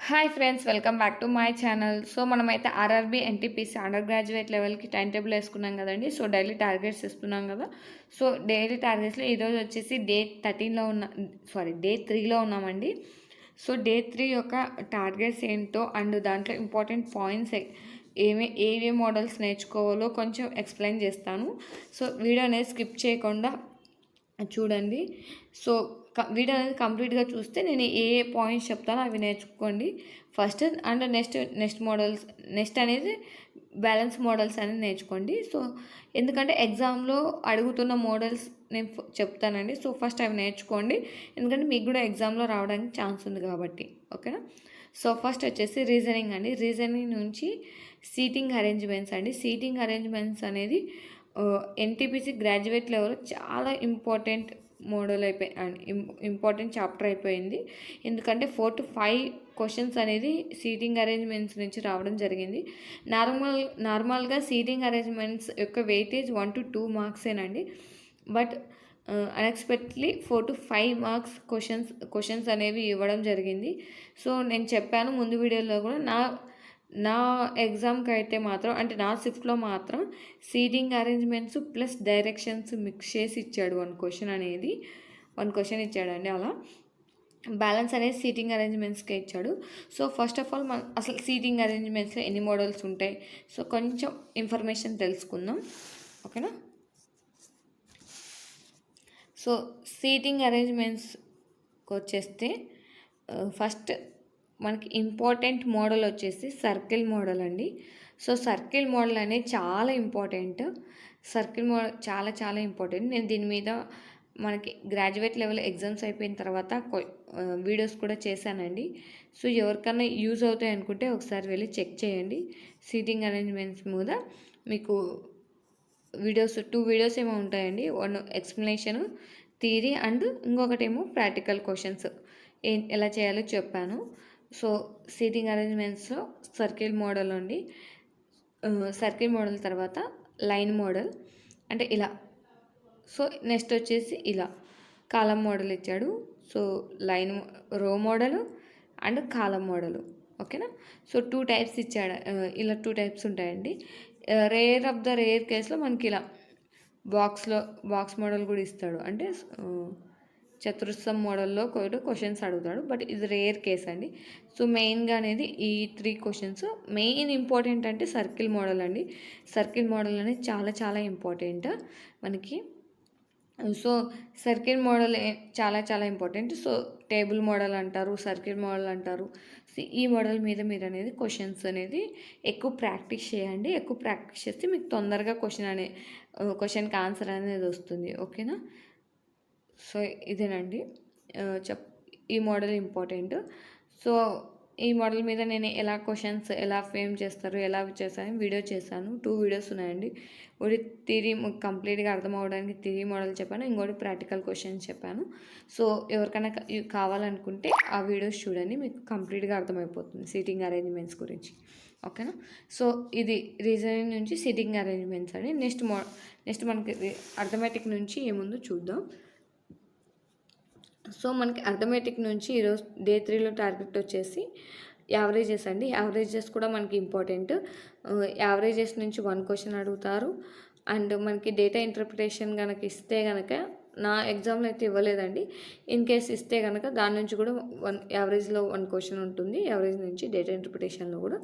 Hi friends, welcome back to my channel. So మనమైతే RRB NTPC under graduate లెవెల్కి time table వేసుకున్నాం కదండి. So daily targets ఇస్తున్నాం కదా. సో డైలీ టార్గెట్స్లో ఈరోజు వచ్చేసి డే 3లో ఉన్నామండి. సో డే 3 యొక్క టార్గెట్స్ ఏంటో అండ్ దాంట్లో ఇంపార్టెంట్ పాయింట్స్ ఏవే మోడల్స్ నేర్చుకోవాలో కొంచెం ఎక్స్ప్లెయిన్ చేస్తాను. సో వీడియో అనేది స్కిప్ చేయకుండా చూడండి. సో వీడియో అనేది కంప్లీట్గా చూస్తే నేను ఏ పాయింట్స్ చెప్తానో అవి నేర్చుకోండి ఫస్ట్. అండ్ నెక్స్ట్ అనేది బ్యాలెన్స్ మోడల్స్ అనేది నేర్చుకోండి. సో ఎందుకంటే ఎగ్జామ్లో అడుగుతున్న మోడల్స్ నేను చెప్తానండి. సో ఫస్ట్ అవి నేర్చుకోండి, ఎందుకంటే మీకు కూడా ఎగ్జామ్లో రావడానికి ఛాన్స్ ఉంది కాబట్టి. ఓకేనా. సో ఫస్ట్ వచ్చేసి రీజనింగ్ అండి. రీజనింగ్ నుంచి సీటింగ్ అరేంజ్మెంట్స్ అండి. సీటింగ్ అరేంజ్మెంట్స్ అనేది ఎన్టీపీసీ గ్రాడ్యుయేట్ లెవెల్ చాలా ఇంపార్టెంట్ మోడల్ ఇంపార్టెంట్ చాప్టర్ అయిపోయింది. ఎందుకంటే 4 to 5 క్వశ్చన్స్ అనేది సీటింగ్ అరేంజ్మెంట్స్ నుంచి రావడం జరిగింది. నార్మల్గా సీటింగ్ అరేంజ్మెంట్స్ యొక్క వెయిటేజ్ 1 to 2 మార్క్సేనండి. But unexpectedly 4 to 5 marks questions అనేవి ఇవ్వడం జరిగింది. సో నేను చెప్పాను ముందు వీడియోలో కూడా, నా ఎగ్జామ్కి అయితే మాత్రం, అంటే నా షిఫ్ట్లో మాత్రం seating arrangements plus directions mix చేసి ఇచ్చాడు. వన్ క్వశ్చన్ ఇచ్చాడండి. అలా బ్యాలెన్స్ అనేది సీటింగ్ అరేంజ్మెంట్స్కే ఇచ్చాడు. సో ఫస్ట్ ఆఫ్ ఆల్ అసలు సీటింగ్ అరేంజ్మెంట్స్లో ఎన్ని మోడల్స్ ఉంటాయి, సో కొంచెం ఇన్ఫర్మేషన్ తెలుసుకుందాం. ఓకేనా. సో సీటింగ్ అరేంజ్మెంట్స్కి వచ్చేస్తే ఫస్ట్ మనకి ఇంపార్టెంట్ మోడల్ వచ్చేసి సర్కిల్ మోడల్ అండి. సో సర్కిల్ మోడల్ అనేది చాలా ఇంపార్టెంట్. సర్కిల్ మోడల్ చాలా చాలా ఇంపార్టెంట్. నేను దీని మీద మనకి గ్రాడ్యుయేట్ లెవెల్ ఎగ్జామ్స్ అయిపోయిన తర్వాత వీడియోస్ కూడా చేశానండి. సో ఎవరికన్నా యూజ్ అవుతాయి అనుకుంటే ఒకసారి వెళ్ళి చెక్ చేయండి. సీటింగ్ అరేంజ్మెంట్స్ మీద మీకు టూ వీడియోస్ ఏమో ఉంటాయండి. వన్ ఎక్స్ప్లెనేషన్ థియరీ అండ్ ఇంకొకటేమో ప్రాక్టికల్ క్వశ్చన్స్ ఎలా చేయాలో చెప్పాను. సో సీటింగ్ అరేంజ్మెంట్స్లో సర్కిల్ మోడల్ అండి. సర్కిల్ మోడల్ తర్వాత లైన్ మోడల్ అంటే ఇలా. సో నెక్స్ట్ వచ్చేసి ఇలా కాలం మోడల్ ఇచ్చాడు. So line row model and column model. ఓకేనా. సో 2 టైప్స్ ఇచ్చాడు. ఇలా 2 టైప్స్ ఉంటాయండి. రేర్ కేసులో మనకి ఇలా బాక్స్ మోడల్ కూడా ఇస్తాడు. అంటే చతురస్రం మోడల్లో క్వశ్చన్స్ అడుగుతాడు. బట్ ఇది రేర్ కేస్ అండి. సో మెయిన్గా అనేది ఈ 3 క్వశ్చన్స్ మెయిన్ ఇంపార్టెంట్ అంటే సర్కిల్ మోడల్ అండి. సర్కిల్ మోడల్ అనేది చాలా చాలా ఇంపార్టెంట్ మనకి. సో సర్కిల్ మోడల్ చాలా చాలా ఇంపార్టెంట్. సో టేబుల్ మోడల్ అంటారు, సర్కిల్ మోడల్ అంటారు. సో ఈ మోడల్ మీద మీరు అనేది క్వశ్చన్స్ అనేది ఎక్కువ ప్రాక్టీస్ చేయండి. ఎక్కువ ప్రాక్టీస్ చేస్తే మీకు తొందరగా క్వశ్చన్కి ఆన్సర్ అనేది వస్తుంది. ఓకేనా. సో ఇదేనండి ఈ మోడల్ ఇంపార్టెంట్. సో ఈ మోడల్ మీద నేను క్వశ్చన్స్ ఎలా ఫ్రేమ్ చేస్తారు, ఎలా చేస్తాను వీడియో చేశాను. 2 వీడియోస్ ఉన్నాయండి. ఒకటి థియరీ కంప్లీట్గా అర్థం అవ్వడానికి థియరీ మోడల్ చెప్పాను, ఇంకోటి ప్రాక్టికల్ క్వశ్చన్స్ చెప్పాను. సో ఎవరికైనా కావాలనుకుంటే ఆ వీడియోస్ చూడండి, మీకు కంప్లీట్గా అర్థమైపోతుంది సీటింగ్ అరేంజ్మెంట్స్ గురించి. ఓకేనా. సో ఇది రీజనింగ్ నుంచి సీటింగ్ అరేంజ్మెంట్స్ అండి. నెక్స్ట్ మనకి అర్థమెటిక్ నుంచి ఏముందో చూద్దాం. సో మనకి అర్థమెటిక్ నుంచి ఈరోజు డే 3లో టార్గెట్ వచ్చేసి యావరేజెస్ అండి. యావరేజెస్ కూడా మనకి ఇంపార్టెంట్. యావరేజెస్ నుంచి 1 క్వశ్చన్ అడుగుతారు. అండ్ మనకి డేటా ఇంటర్ప్రిటేషన్ కనుక ఇస్తే కనుక, నా ఎగ్జామ్లో అయితే ఇవ్వలేదండి, ఇన్ కేస్ ఇస్తే కనుక దాని నుంచి కూడా యావరేజ్లో 1 క్వశ్చన్ ఉంటుంది. యావరేజ్ నుంచి డేటా ఇంటర్ప్రిటేషన్లో కూడా.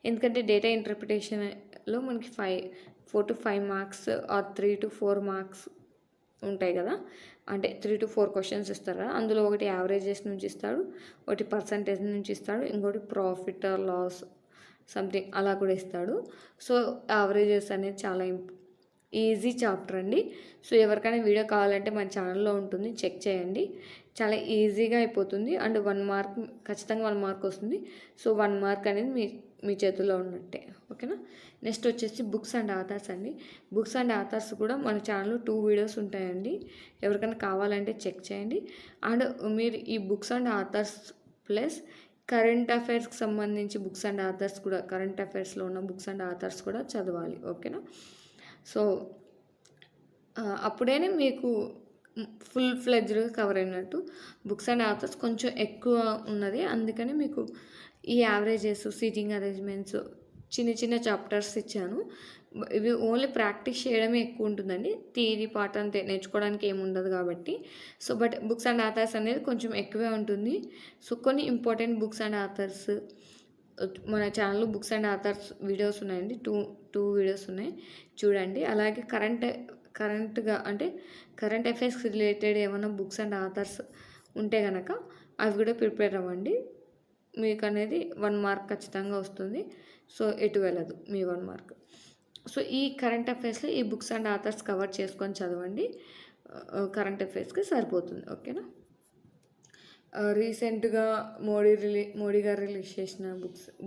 ఎందుకంటే డేటా ఇంటర్ప్రిటేషన్లో మనకి 4 to 5 marks or 3 to 4 marks ఉంటాయి కదా. అంటే 3 to 4 క్వశ్చన్స్ ఇస్తారు కదా. అందులో ఒకటి యావరేజెస్ నుంచి ఇస్తాడు, ఒకటి పర్సంటేజ్ నుంచి ఇస్తాడు, ఇంకోటి ప్రాఫిట్ ఆర్ లాస్ సంథింగ్ అలా కూడా ఇస్తాడు. సో యావరేజెస్ అనేది చాలా ఈజీ చాప్టర్ అండి. సో ఎవరికైనా వీడియో కావాలంటే మన ఛానల్లో ఉంటుంది, చెక్ చేయండి. చాలా ఈజీగా అయిపోతుంది. అండ్ 1 మార్క్ ఖచ్చితంగా 1 మార్క్ వస్తుంది. సో 1 మార్క్ అనేది మీ చేతుల్లో ఉన్నట్టే. ఓకేనా. నెక్స్ట్ వచ్చేసి బుక్స్ అండ్ ఆథర్స్ అండి. బుక్స్ అండ్ ఆథర్స్ కూడా మన ఛానల్లో 2 వీడియోస్ ఉంటాయండి. ఎవరికైనా కావాలంటే చెక్ చేయండి. అండ్ మీరు ఈ books and authors plus current అఫైర్స్కి సంబంధించి బుక్స్ అండ్ ఆథర్స్ కూడా, కరెంట్ అఫైర్స్లో ఉన్న బుక్స్ అండ్ ఆథర్స్ కూడా చదవాలి. ఓకేనా. సో అప్పుడే మీకు ఫుల్ ఫ్లెడ్జ్డ్‌గా కవర్ అయినట్టు. బుక్స్ అండ్ ఆథర్స్ కొంచెం ఎక్కువ ఉన్నది. అందుకని మీకు ఈ యావరేజెస్, సీటింగ్ అరేంజ్‌మెంట్స్, చిన్న చిన్న చాప్టర్స్ ఇచ్చాను. ఇవి ఓన్లీ ప్రాక్టీస్ చేయడమే ఎక్కువ ఉంటుందండి. థియరీ పార్ట్ అంతే నేర్చుకోవడానికి ఏముండదు కాబట్టి. So, but books and authors అనేది కొంచెం ఎక్కువే ఉంటుంది. సో, కొన్ని ఇంపార్టెంట్ బుక్స్ అండ్ ఆథర్స్ మన ఛానల్‌లో బుక్స్ అండ్ ఆథర్స్ వీడియోస్ ఉన్నాయండి. 2 వీడియోస్ ఉన్నాయి. చూడండి. అలాగే కరెంట్‌గా అంటే కరెంట్ అఫైర్స్ రిలేటెడ్ ఏమన్నా బుక్స్ అండ్ ఆథర్స్ ఉంటే గనక అవి కూడా ప్రిపేర్ అవ్వండి. మీకనేది 1 మార్క్ ఖచ్చితంగా వస్తుంది. సో, ఎటు వెళ్ళదు మీ 1 మార్క్. సో, ఈ కరెంట్ అఫైర్స్‌లో ఈ బుక్స్ అండ్ ఆథర్స్ కవర్ చేసుకొని చదవండి. కరెంట్ అఫైర్స్‌కి సరిపోతుంది. ఓకేనా? రీసెంట్‌గా మోడీ గారు రిలీజ్ చేసిన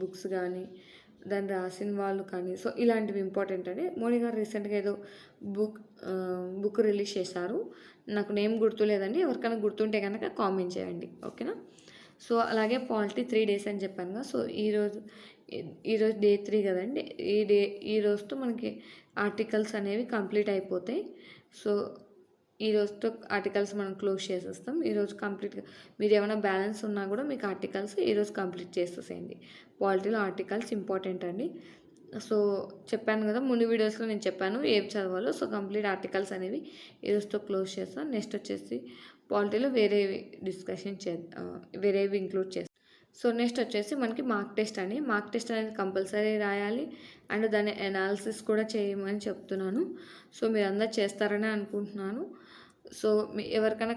బుక్స్ కానీ, దాన్ని రాసిన వాళ్ళు కానీ, సో, ఇలాంటివి ఇంపార్టెంట్ అండి. మోడీ గారు రీసెంట్‌గా ఏదో బుక్ రిలీజ్ చేశారు. నాకు నేమ్ గుర్తులేదండి. ఎవరికైనా గుర్తుంటే కనుక కామెంట్ చేయండి. ఓకేనా? సో, అలాగే పాలిటీ 3 డేస్ అని చెప్పానుగా. సో, ఈరోజు డే 3 కదండి. ఈ రోజుతో మనకి ఆర్టికల్స్ అనేవి కంప్లీట్ అయిపోతాయి. సో, ఈ రోజుతో ఆర్టికల్స్ మనం క్లోజ్ చేసేస్తాం. ఈరోజు కంప్లీట్‌గా మీరు ఏమైనా బ్యాలెన్స్ ఉన్నా కూడా మీకు ఆర్టికల్స్ ఈరోజు కంప్లీట్ చేసేసేయండి. పాలిటీలో ఆర్టికల్స్ ఇంపార్టెంట్ అండి. సో, చెప్పాను కదా, ముందు వీడియోస్లో నేను చెప్పాను ఏవి చదవాలో. సో, కంప్లీట్ ఆర్టికల్స్ అనేవి ఈరోజుతో క్లోజ్ చేస్తాను. నెక్స్ట్ వచ్చేసి పాలిటీలో వేరేవి వేరేవి ఇంక్లూడ్ చేస్తాను. సో, నెక్స్ట్ వచ్చేసి మనకి మార్క్ టెస్ట్ అండి. మార్క్ టెస్ట్ అనేది కంపల్సరీ రాయాలి అండ్ దాని అనాలిసిస్ కూడా చేయమని చెప్తున్నాను. సో, మీరందరూ చేస్తారని అనుకుంటున్నాను. సో, ఎవరికైనా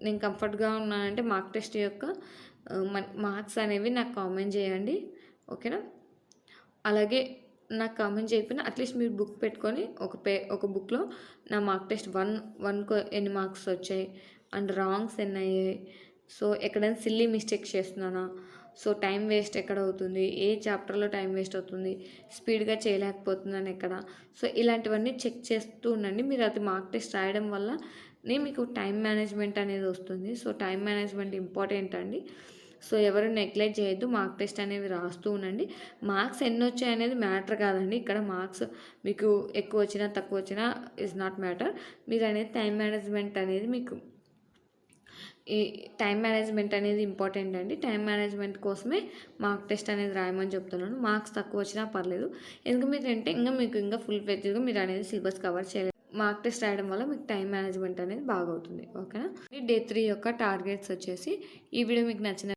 నేను కంఫర్ట్‌గా ఉన్నానంటే మార్క్ టెస్ట్ యొక్క మార్క్స్ అనేవి నాకు కామెంట్ చేయండి. ఓకేనా? అలాగే నాకు కామెంట్ చేయకపోయినా అట్లీస్ట్ మీరు బుక్ పెట్టుకొని ఒక బుక్‌లో నా మార్క్ టెస్ట్ 1కు ఎన్ని మార్క్స్ వచ్చాయి అండ్ రాంగ్స్ ఎన్ని అయ్యాయి, సో, ఎక్కడైనా సిల్లీ మిస్టేక్స్ చేస్తున్నానా, సో, టైం వేస్ట్ ఎక్కడ అవుతుంది, ఏ చాప్టర్లో టైం వేస్ట్ అవుతుంది, స్పీడ్గా చేయలేకపోతున్నాను ఎక్కడ, సో, ఇలాంటివన్నీ చెక్ చేస్తూ ఉండండి. మీరు అది మార్క్ టెస్ట్ రాయడం వల్ల మీకు టైం మేనేజ్మెంట్ అనేది వస్తుంది. సో, టైం మేనేజ్మెంట్ ఇంపార్టెంట్ అండి. సో, ఎవరు నెగ్లెక్ట్ చేయొద్దు. మార్క్ టెస్ట్ అనేవి రాస్తూ ఉండండి. మార్క్స్ ఎన్ని వచ్చాయి అనేది మ్యాటర్ కాదండి. ఇక్కడ మార్క్స్ మీకు ఎక్కువ వచ్చినా తక్కువ వచ్చినా ఇస్ నాట్ మ్యాటర్. మీరు అనేది టైం మేనేజ్మెంట్ అనేది ఈ టైం మేనేజ్మెంట్ అనేది ఇంపార్టెంట్ అండి. టైం మేనేజ్మెంట్ కోసమే మార్క్ టెస్ట్ అనేది రాయమని చెప్తున్నాను. మార్క్స్ తక్కువ వచ్చినా పర్లేదు. ఎందుకంటే మీకు ఇంకా ఫుల్ ఫ్లెడ్జ్‌గా మీరు అనేది సిలబస్ కవర్ చేయలేదు. మార్క్ టెస్ట్ రాయడం వల్ల మీకు టైం మేనేజ్మెంట్ అనేది బాగా అవుతుంది. ఓకేనా? డే 3 యొక్క టార్గెట్స్ వచ్చేసి ఈ వీడియో మీకు నచ్చిన